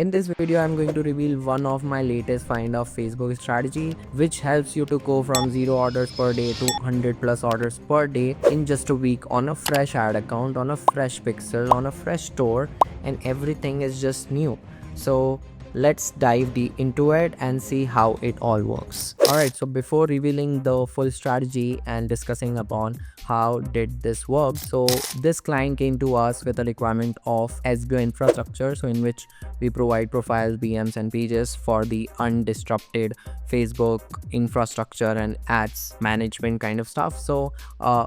In this video, I'm going to reveal one of my latest find of Facebook strategy, which helps you to go from 0 orders per day to 100 plus orders per day in just a week on a fresh ad account, on a fresh pixel, on a fresh store, and everything is just new. So let's dive deep into it and see how it all works. Alright, so before revealing the full strategy and discussing upon how did this work, so this client came to us with a requirement of SBO infrastructure, so in which we provide profiles, BMs and pages for the undisrupted Facebook infrastructure and ads management kind of stuff. So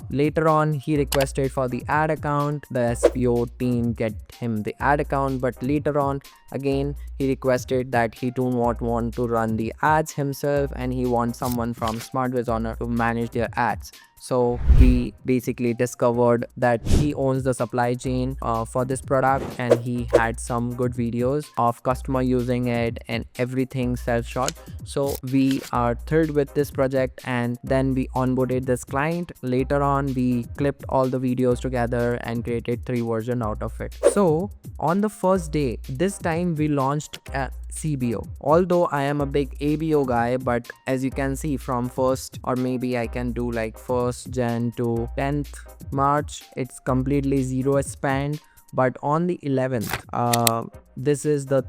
later on he requested for the ad account, the SBO team get him the ad account, but later on again he requested that he do not want to run the ads himself and he wants someone from SmartWiz owner to manage their ads. So we basically discovered that he owns the supply chain for this product, and he had some good videos of customer using it and everything self-shot. So we are thrilled with this project, and then we onboarded this client. Later on we clipped all the videos together and created 3 versions out of it. So on the first day, this time we launched a CBO. Although I am a big ABO guy, but as you can see from 1st, or maybe I can do like 1st Jan to 10th March, it's completely zero spend. But on the 11th, this is the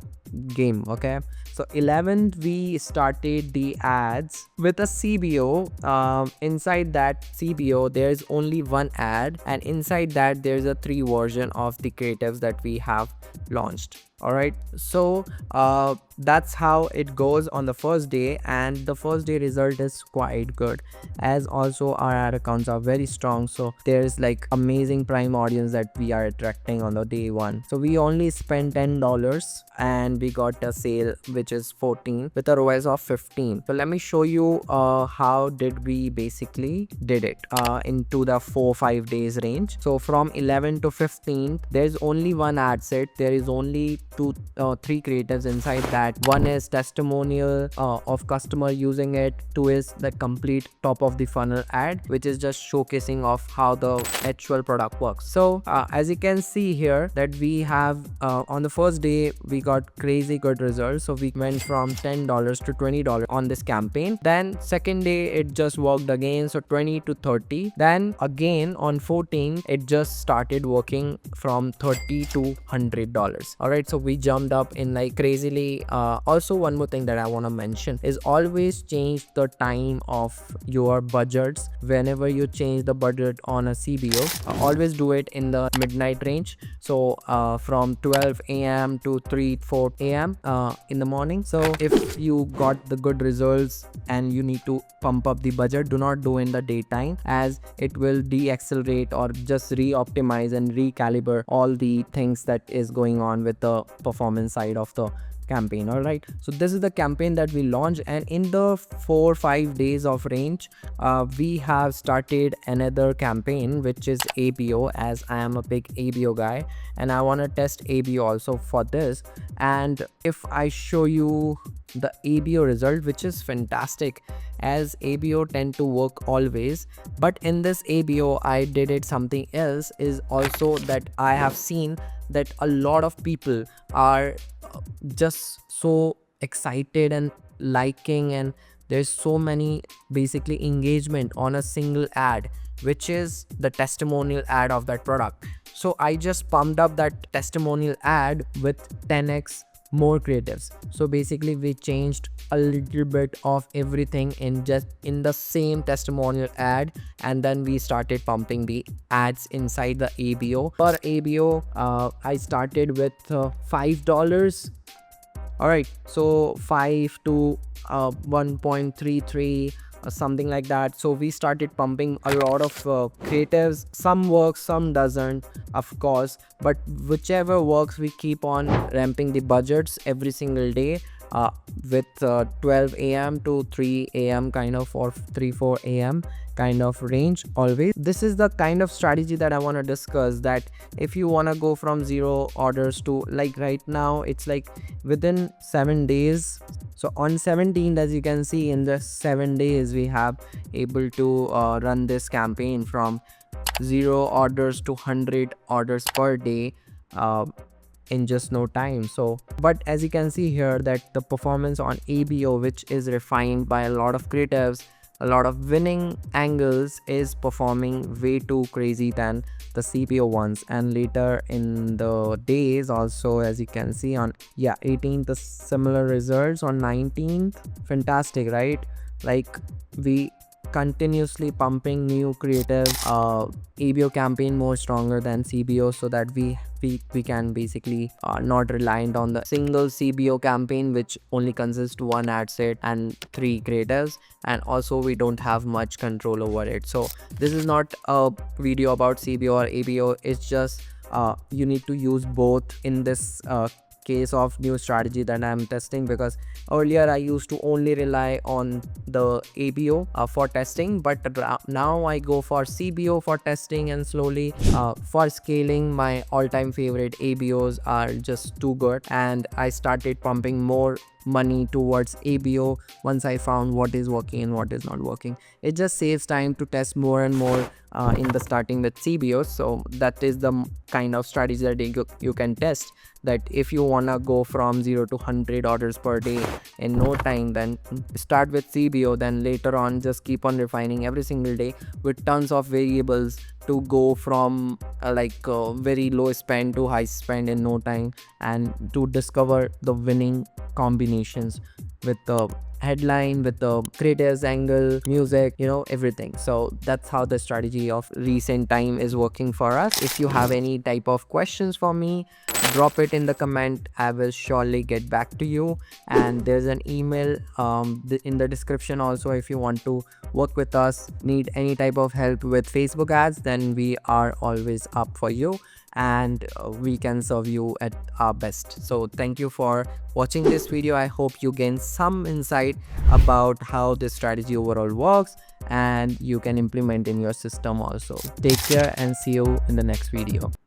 game. Okay, so 11th we started the ads with a CBO. Inside that CBO there's only one ad, and inside that there's a 3 version of the creatives that we have launched. All right, so that's how it goes on the first day, and the first day result is quite good, as also our ad accounts are very strong. So there's like amazing prime audience that we are attracting on the day one. So we only spent $10 and we got a sale which is 14 with a ROAS of 15. So let me show you how did we basically did it into the 4-5 days range. So from 11 to 15, there's only one ad set. There is only 3 creatives inside that. One is testimonial of customer using it. 2 is the complete top of the funnel ad, which is just showcasing of how the actual product works. So as you can see here that we have on the first day we got crazy good results. So we went from $10 to $20 on this campaign. Then second day it just worked again, so 20 to 30. Then again on 14 it just started working from $30 to $100. All right, so we jumped up in like crazily. Also one more thing that I want to mention is always change the time of your budgets. Whenever you change the budget on a CBO, always do it in the midnight range. So from 12 a.m. to 3-4 a.m. In the morning. So if you got the good results and you need to pump up the budget, do not do in the daytime, as it will de-accelerate or just re-optimize and recalibrate all the things that is going on with the performance side of the campaign. All right, so this is the campaign that we launched, and in the 4-5 days of range we have started another campaign which is ABO, as I am a big ABO guy and I want to test ABO also for this. And if I show you the ABO result, which is fantastic, as ABO tend to work always, but in this ABO I did it something else, is also that I have seen that a lot of people are just so excited and liking, and there's so many basically engagement on a single ad, which is the testimonial ad of that product. So I just pumped up that testimonial ad with 10x more creatives. So basically we changed a little bit of everything in the same testimonial ad, and then we started pumping the ads inside the ABO. For ABO I started with $5. all right, so 5 to 1.33 or something like that. So we started pumping a lot of creatives. Some works, some doesn't, of course, but whichever works we keep on ramping the budgets every single day with 12 a.m. to 3 a.m. kind of, or 3-4 a.m. kind of range always. This is the kind of strategy that I want to discuss, that if you want to go from 0 orders to, like right now it's like within 7 days. So on 17th, as you can see, in the 7 days we have able to run this campaign from 0 orders to 100 orders per day in just no time. So but as you can see here that the performance on ABO, which is refined by a lot of creatives, a lot of winning angles, is performing way too crazy than the CPO ones. And later in the days also, as you can see on 18th, the similar results. On 19th, fantastic, right? Like we continuously pumping new creative ABO campaign more stronger than CBO, so that we can basically not reliant on the single CBO campaign, which only consists one ad set and three creatives, and also we don't have much control over it. So this is not a video about CBO or ABO. It's just you need to use both in this case of new strategy that I'm testing, because earlier I used to only rely on the ABO for testing, but now I go for CBO for testing, and slowly for scaling my all-time favorite ABOs are just too good, and I started pumping more money towards ABO once I found what is working and what is not working. It just saves time to test more and more in the starting with CBO. So that is the kind of strategy that you can test, that if you wanna go from 0 to 100 orders per day in no time, then start with CBO, then later on just keep on refining every single day with tons of variables to go from very low spend to high spend in no time, and to discover the winning combinations with the headline, with the creators angle, music, everything. So that's how the strategy of recent time is working for us. If you have any type of questions for me, drop it in the comment. I will surely get back to you, and there's an email in the description also. If you want to work with us, need any type of help with Facebook ads, then we are always up for you, and we can serve you at our best. So thank you for watching this video. I hope you gain some insight about how this strategy overall works, and you can implement in your system also. Take care and see you in the next video.